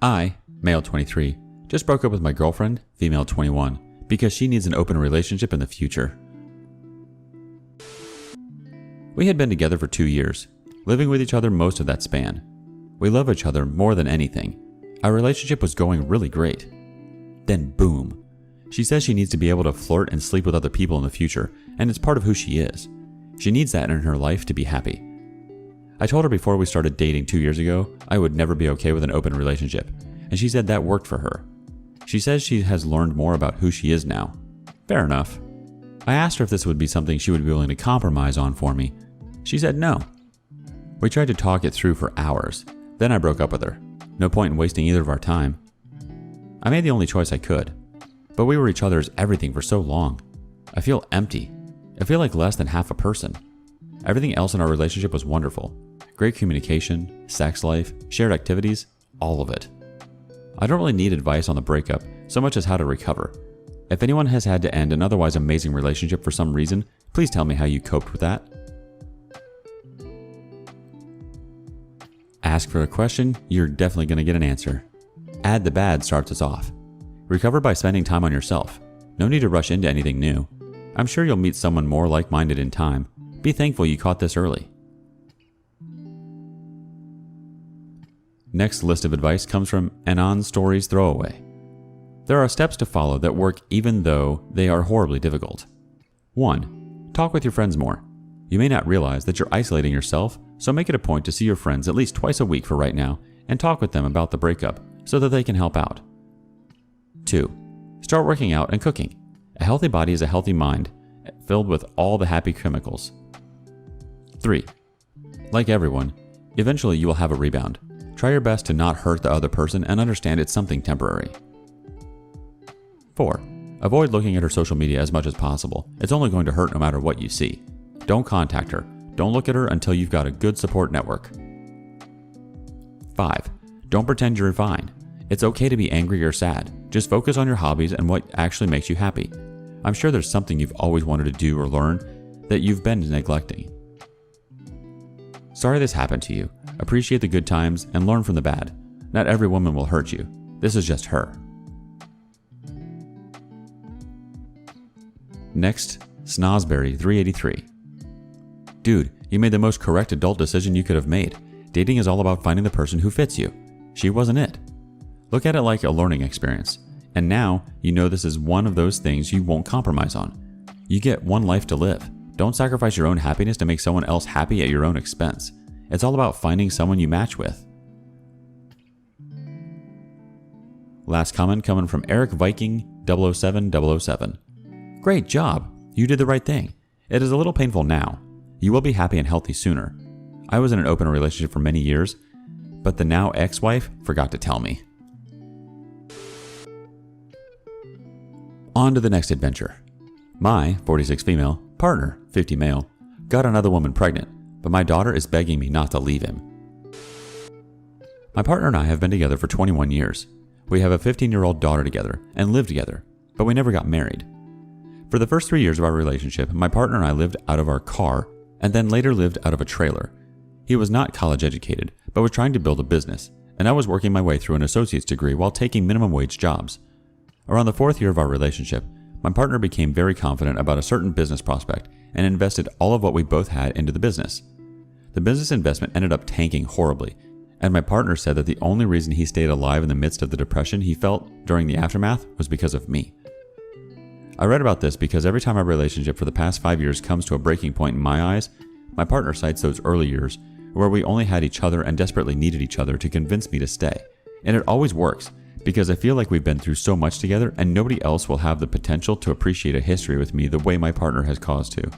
I, male 23, just broke up with my girlfriend, female 21, because she needs an open relationship in the future. We had been together for 2 years, living with each other most of that span. We love each other more than anything. Our relationship was going really great. Then boom. She says she needs to be able to flirt and sleep with other people in the future, and it's part of who she is. She needs that in her life to be happy. I told her before we started dating 2 years ago, I would never be okay with an open relationship, and she said that worked for her. She says she has learned more about who she is now. Fair enough. I asked her if this would be something she would be willing to compromise on for me. She said no. We tried to talk it through for hours. Then I broke up with her. No point in wasting either of our time. I made the only choice I could. But we were each other's everything for so long. I feel empty. I feel like less than half a person. Everything else in our relationship was wonderful. Great communication, sex life, shared activities, all of it. I don't really need advice on the breakup so much as how to recover. If anyone has had to end an otherwise amazing relationship for some reason, please tell me how you coped with that. Ask for a question, you're definitely going to get an answer. Add the bad starts us off. Recover by spending time on yourself. No need to rush into anything new. I'm sure you'll meet someone more like-minded in time. Be thankful you caught this early. Next list of advice comes from Anon Stories Throwaway. There are steps to follow that work even though they are horribly difficult. 1. Talk with your friends more. You may not realize that you're isolating yourself, so make it a point to see your friends at least twice a week for right now and talk with them about the breakup so that they can help out. 2. Start working out and cooking. A healthy body is a healthy mind, filled with all the happy chemicals. 3. Like everyone, eventually you will have a rebound. Try your best to not hurt the other person and understand it's something temporary. 4. Avoid looking at her social media as much as possible. It's only going to hurt no matter what you see. Don't contact her. Don't look at her until you've got a good support network. 5. Don't pretend you're fine. It's okay to be angry or sad. Just focus on your hobbies and what actually makes you happy. I'm sure there's something you've always wanted to do or learn that you've been neglecting. Sorry this happened to you. Appreciate the good times and learn from the bad. Not every woman will hurt you. This is just her. Next, Snosberry 383. Dude, you made the most correct adult decision you could have made. Dating is all about finding the person who fits you. She wasn't it. Look at it like a learning experience. And now you know this is one of those things you won't compromise on. You get one life to live. Don't sacrifice your own happiness to make someone else happy at your own expense. It's all about finding someone you match with. Last comment coming from Eric Viking 007 Great job! You did the right thing. It is a little painful now. You will be happy and healthy sooner. I was in an open relationship for many years, but the now ex-wife forgot to tell me. On to the next adventure. My 46 female partner, 50 male, got another woman pregnant, but my daughter is begging me not to leave him. My partner and I have been together for 21 years. We have a 15-year-old daughter together and live together, but we never got married. For the first 3 years of our relationship, my partner and I lived out of our car and then later lived out of a trailer. He was not college educated, but was trying to build a business, and I was working my way through an associate's degree while taking minimum wage jobs. Around the 4th year of our relationship, my partner became very confident about a certain business prospect and invested all of what we both had into the business. The business investment ended up tanking horribly, and my partner said that the only reason he stayed alive in the midst of the depression he felt during the aftermath was because of me. I read about this because every time our relationship for the past 5 years comes to a breaking point in my eyes, my partner cites those early years where we only had each other and desperately needed each other to convince me to stay. And it always works, because I feel like we've been through so much together and nobody else will have the potential to appreciate a history with me the way my partner has caused to.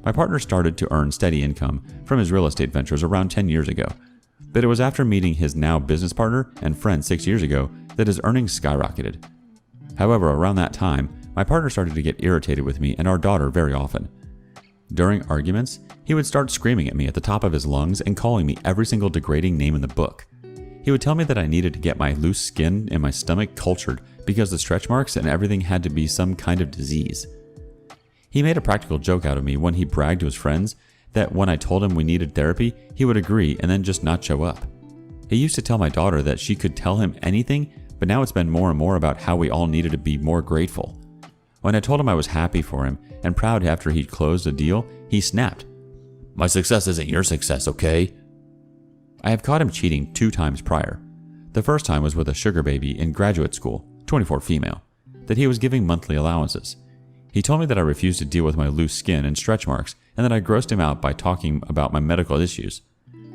My partner started to earn steady income from his real estate ventures around 10 years ago, but it was after meeting his now business partner and friend 6 years ago that his earnings skyrocketed. However, around that time, my partner started to get irritated with me and our daughter very often. During arguments, he would start screaming at me at the top of his lungs and calling me every single degrading name in the book. He would tell me that I needed to get my loose skin and my stomach cultured because the stretch marks and everything had to be some kind of disease. He made a practical joke out of me when he bragged to his friends that when I told him we needed therapy, he would agree and then just not show up. He He used to tell my daughter that she could tell him anything, but now it's been more and more about how we all needed to be more grateful. When I told him I was happy for him and proud after he'd closed a deal, he snapped. My success isn't your success, okay? I have caught him cheating 2 times prior. The first time was with a sugar baby in graduate school, 24 female, that he was giving monthly allowances. He told me that I refused to deal with my loose skin and stretch marks and that I grossed him out by talking about my medical issues.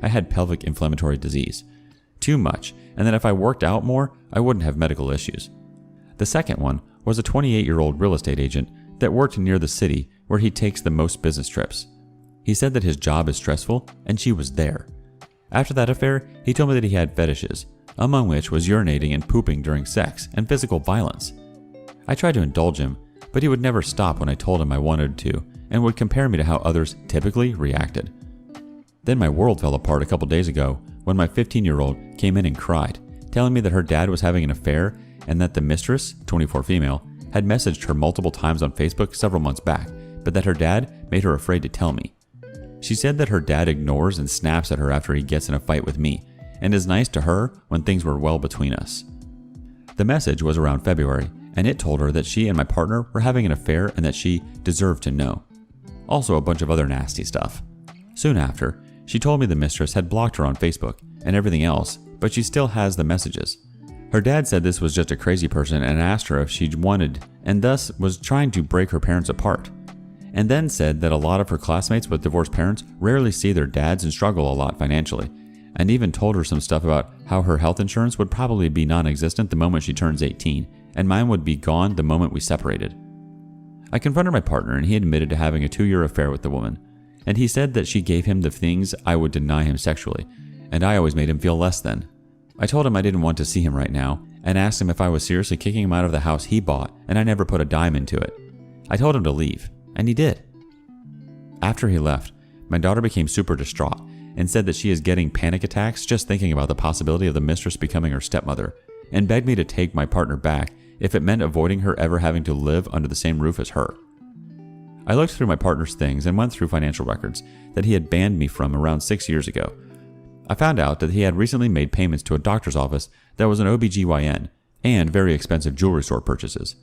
I had pelvic inflammatory disease. Too much, and that if I worked out more, I wouldn't have medical issues. The second one was a 28-year-old real estate agent that worked near the city where he takes the most business trips. He said that his job is stressful, and she was there. After that affair, he told me that he had fetishes, among which was urinating and pooping during sex and physical violence. I tried to indulge him, but he would never stop when I told him I wanted to, and would compare me to how others typically reacted. Then my world fell apart a couple days ago when my 15-year-old came in and cried, telling me that her dad was having an affair and that the mistress, 24 female, had messaged her multiple times on Facebook several months back, but that her dad made her afraid to tell me. She said that her dad ignores and snaps at her after he gets in a fight with me, and is nice to her when things were well between us. The message was around February, and it told her that she and my partner were having an affair and that she deserved to know. Also a bunch of other nasty stuff. Soon after, she told me the mistress had blocked her on Facebook and everything else, but she still has the messages. Her dad said this was just a crazy person and asked her if she wanted, and thus was trying to break her parents apart. And then said that a lot of her classmates with divorced parents rarely see their dads and struggle a lot financially, and even told her some stuff about how her health insurance would probably be non-existent the moment she turns 18, and mine would be gone the moment we separated. I confronted my partner and he admitted to having a 2-year affair with the woman, and he said that she gave him the things I would deny him sexually, and I always made him feel less than. I told him I didn't want to see him right now, and asked him if I was seriously kicking him out of the house he bought and I never put a dime into it. I told him to leave, and he did. After he left, my daughter became super distraught and said that she is getting panic attacks just thinking about the possibility of the mistress becoming her stepmother, and begged me to take my partner back if it meant avoiding her ever having to live under the same roof as her. I looked through my partner's things and went through financial records that he had banned me from around 6 years ago. I found out that he had recently made payments to a doctor's office that was an OBGYN and very expensive jewelry store purchases.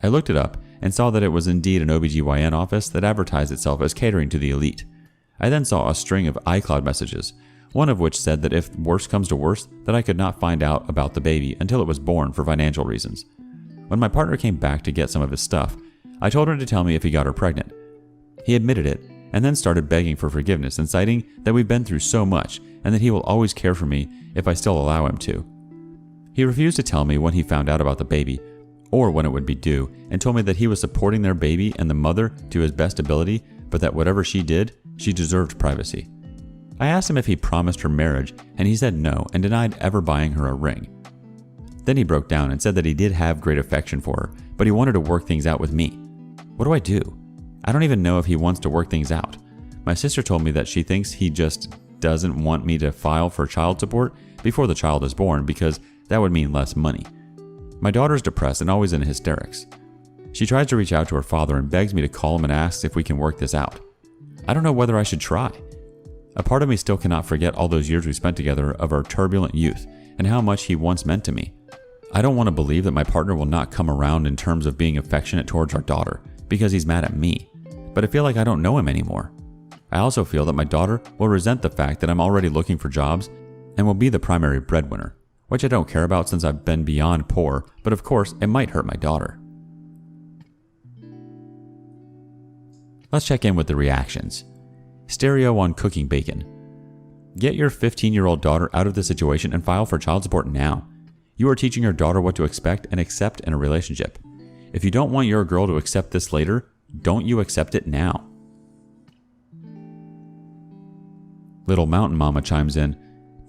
I looked it up and saw that it was indeed an OBGYN office that advertised itself as catering to the elite. I then saw a string of iCloud messages, one of which said that if worse comes to worse, that I could not find out about the baby until it was born for financial reasons. When my partner came back to get some of his stuff, I told him to tell me if he got her pregnant. He admitted it, and then started begging for forgiveness and citing that we've been through so much and that he will always care for me if I still allow him to. He refused to tell me when he found out about the baby, or when it would be due, and told me that he was supporting their baby and the mother to his best ability, but that whatever she did, she deserved privacy. I asked him if he promised her marriage, and he said no and denied ever buying her a ring. Then he broke down and said that he did have great affection for her, but he wanted to work things out with me. What do I do? I don't even know if he wants to work things out. My sister told me that she thinks he just doesn't want me to file for child support before the child is born because that would mean less money. My daughter's depressed and always in hysterics. She tries to reach out to her father and begs me to call him and asks if we can work this out. I don't know whether I should try. A part of me still cannot forget all those years we spent together of our turbulent youth and how much he once meant to me. I don't want to believe that my partner will not come around in terms of being affectionate towards our daughter because he's mad at me, but I feel like I don't know him anymore. I also feel that my daughter will resent the fact that I'm already looking for jobs and will be the primary breadwinner, which I don't care about since I've been beyond poor, but of course it might hurt my daughter. Let's check in with the reactions. Stereo on cooking bacon. Get your 15-year-old daughter out of the situation and file for child support now. You are teaching your daughter what to expect and accept in a relationship. If you don't want your girl to accept this later, don't you accept it now. Little Mountain Mama chimes in,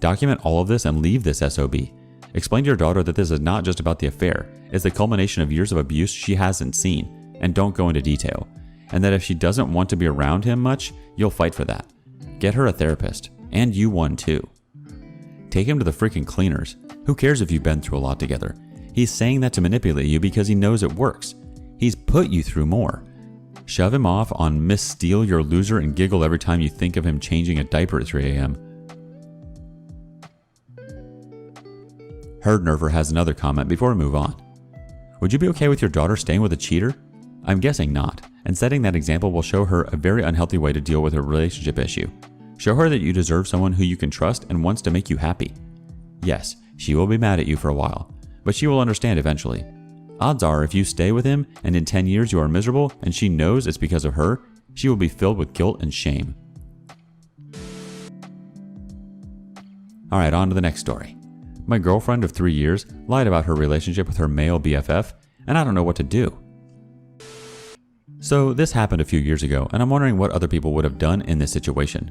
document all of this and leave this SOB. Explain to your daughter that this is not just about the affair, it's the culmination of years of abuse she hasn't seen, and don't go into detail. And that if she doesn't want to be around him much, you'll fight for that. Get her a therapist, and you one too. Take him to the freaking cleaners. Who cares if you've been through a lot together? He's saying that to manipulate you because he knows it works. He's put you through more. Shove him off on Miss Steele, your loser, and giggle every time you think of him changing a diaper at 3 a.m. Herd Nerver has another comment before we move on. Would you be okay with your daughter staying with a cheater? I'm guessing not, and setting that example will show her a very unhealthy way to deal with her relationship issue. Show her that you deserve someone who you can trust and wants to make you happy. Yes, she will be mad at you for a while, but she will understand eventually. Odds are if you stay with him and in 10 years you are miserable and she knows it's because of her, she will be filled with guilt and shame. Alright, on to the next story. My girlfriend of 3 years lied about her relationship with her male BFF, and I don't know what to do. So this happened a few years ago, and I'm wondering what other people would have done in this situation.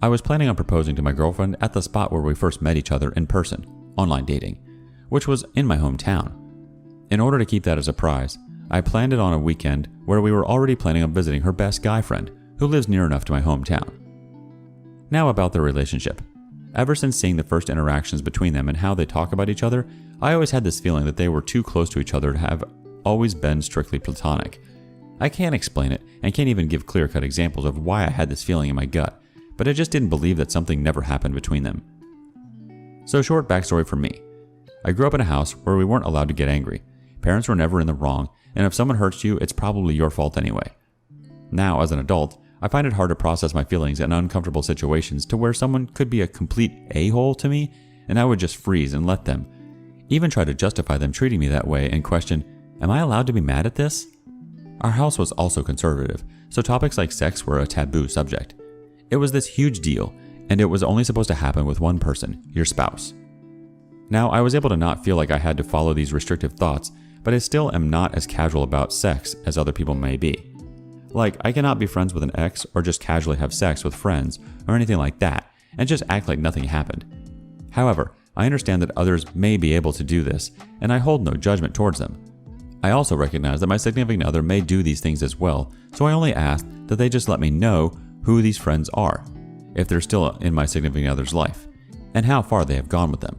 I was planning on proposing to my girlfriend at the spot where we first met each other in person, online dating, which was in my hometown. In order to keep that a surprise, I planned it on a weekend where we were already planning on visiting her best guy friend, who lives near enough to my hometown. Now about their relationship. Ever since seeing the first interactions between them and how they talk about each other, I always had this feeling that they were too close to each other to have always been strictly platonic. I can't explain it and can't even give clear-cut examples of why I had this feeling in my gut, but I just didn't believe that something never happened between them. So short backstory for me. I grew up in a house where we weren't allowed to get angry. Parents were never in the wrong, and if someone hurts you, it's probably your fault anyway. Now, as an adult, I find it hard to process my feelings in uncomfortable situations to where someone could be a complete a-hole to me, and I would just freeze and let them. Even try to justify them treating me that way and question, am I allowed to be mad at this? Our house was also conservative, so topics like sex were a taboo subject. It was this huge deal, and it was only supposed to happen with one person, your spouse. Now, I was able to not feel like I had to follow these restrictive thoughts, but I still am not as casual about sex as other people may be. Like, I cannot be friends with an ex or just casually have sex with friends or anything like that and just act like nothing happened. However, I understand that others may be able to do this, and I hold no judgment towards them. I also recognize that my significant other may do these things as well, so I only ask that they just let me know who these friends are, if they're still in my significant other's life, and how far they have gone with them.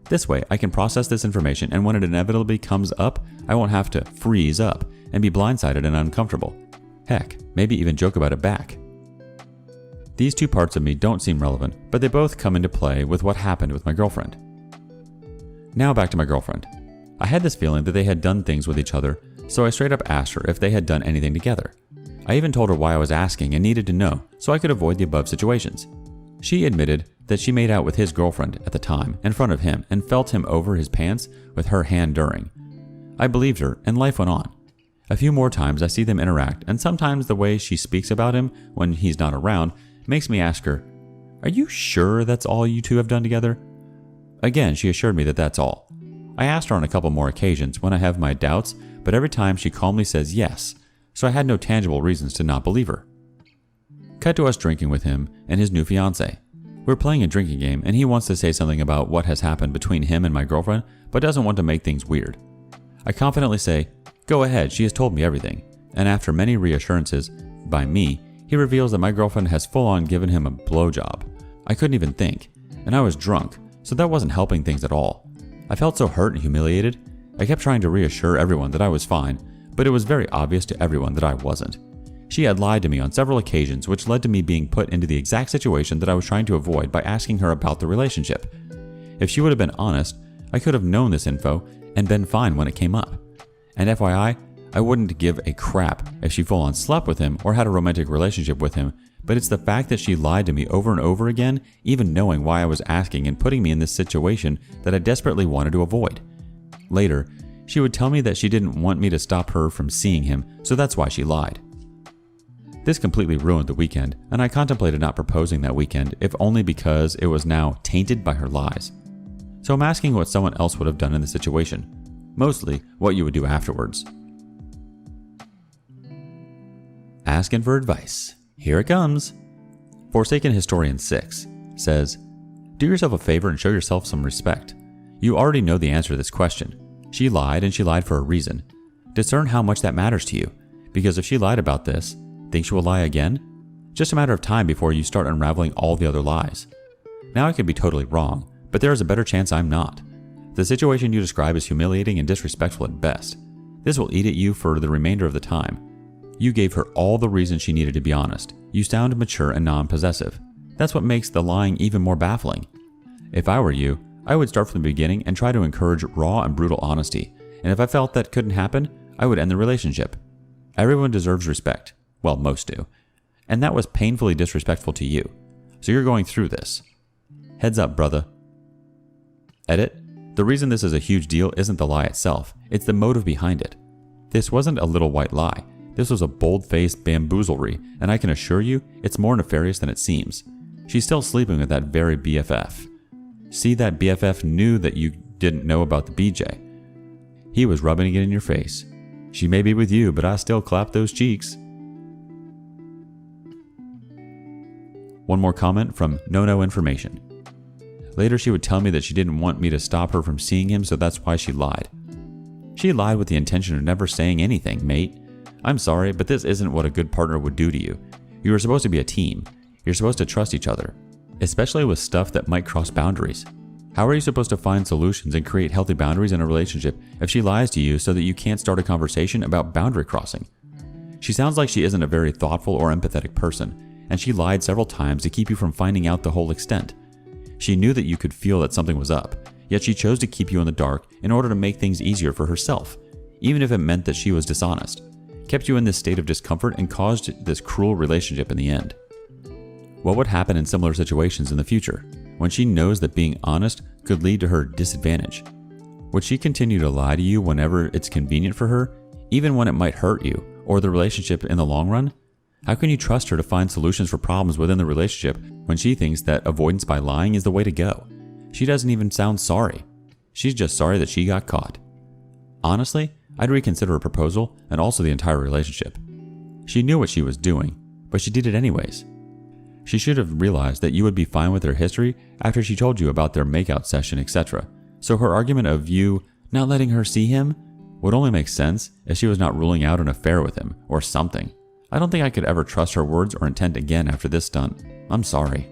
This way, I can process this information, and when it inevitably comes up, I won't have to freeze up and be blindsided and uncomfortable. Heck, maybe even joke about it back. These two parts of me don't seem relevant, but they both come into play with what happened with my girlfriend. Now back to my girlfriend. I had this feeling that they had done things with each other, so I straight up asked her if they had done anything together. I even told her why I was asking and needed to know so I could avoid the above situations. She admitted that she made out with his girlfriend at the time in front of him and felt him over his pants with her hand during. I believed her, and life went on. A few more times I see them interact, and sometimes the way she speaks about him when he's not around makes me ask her, "Are you sure that's all you two have done together?" Again, she assured me that that's all. I asked her on a couple more occasions when I have my doubts, but every time she calmly says yes, so I had no tangible reasons to not believe her. Cut to us drinking with him and his new fiancée. We're playing a drinking game, and he wants to say something about what has happened between him and my girlfriend, but doesn't want to make things weird. I confidently say, "Go ahead, she has told me everything," and after many reassurances by me, he reveals that my girlfriend has full-on given him a blowjob. I couldn't even think, and I was drunk, so that wasn't helping things at all. I felt so hurt and humiliated. I kept trying to reassure everyone that I was fine, but it was very obvious to everyone that I wasn't. She had lied to me on several occasions, which led to me being put into the exact situation that I was trying to avoid by asking her about the relationship. If she would have been honest, I could have known this info and been fine when it came up. And FYI, I wouldn't give a crap if she full-on slept with him or had a romantic relationship with him, but it's the fact that she lied to me over and over again, even knowing why I was asking and putting me in this situation that I desperately wanted to avoid. Later, she would tell me that she didn't want me to stop her from seeing him, so that's why she lied. This completely ruined the weekend, and I contemplated not proposing that weekend, if only because it was now tainted by her lies. So I'm asking what someone else would have done in the situation. Mostly, what you would do afterwards. Asking for advice. Here it comes. Forsaken Historian 6 says, "Do yourself a favor and show yourself some respect. You already know the answer to this question. She lied, and she lied for a reason. Discern how much that matters to you, because if she lied about this, think she will lie again? Just a matter of time before you start unraveling all the other lies. Now I could be totally wrong, but there is a better chance I'm not. The situation you describe is humiliating and disrespectful at best. This will eat at you for the remainder of the time. You gave her all the reasons she needed to be honest. You sound mature and non-possessive. That's what makes the lying even more baffling. If I were you, I would start from the beginning and try to encourage raw and brutal honesty, and if I felt that couldn't happen, I would end the relationship. Everyone deserves respect. Well, most do. And that was painfully disrespectful to you. So you're going through this. Heads up, brother. Edit. The reason this is a huge deal isn't the lie itself, it's the motive behind it. This wasn't a little white lie. This was a bold-faced bamboozlery, and I can assure you, it's more nefarious than it seems. She's still sleeping with that very BFF. See, that BFF knew that you didn't know about the BJ. He was rubbing it in your face. She may be with you, but I still clap those cheeks. One more comment from No Information. Later she would tell me that she didn't want me to stop her from seeing him, so that's why she lied. She lied with the intention of never saying anything, mate. I'm sorry, but this isn't what a good partner would do to you. You are supposed to be a team. You're supposed to trust each other, especially with stuff that might cross boundaries. How are you supposed to find solutions and create healthy boundaries in a relationship if she lies to you so that you can't start a conversation about boundary crossing? She sounds like she isn't a very thoughtful or empathetic person, and she lied several times to keep you from finding out the whole extent. She knew that you could feel that something was up, yet she chose to keep you in the dark in order to make things easier for herself, even if it meant that she was dishonest, kept you in this state of discomfort and caused this cruel relationship in the end. What would happen in similar situations in the future, when she knows that being honest could lead to her disadvantage? Would she continue to lie to you whenever it's convenient for her, even when it might hurt you or the relationship in the long run? How can you trust her to find solutions for problems within the relationship when she thinks that avoidance by lying is the way to go? She doesn't even sound sorry. She's just sorry that she got caught. Honestly, I'd reconsider her proposal and also the entire relationship. She knew what she was doing, but she did it anyways. She should have realized that you would be fine with her history after she told you about their makeout session, etc. So her argument of you not letting her see him would only make sense if she was not ruling out an affair with him or something. I don't think I could ever trust her words or intent again after this stunt. I'm sorry.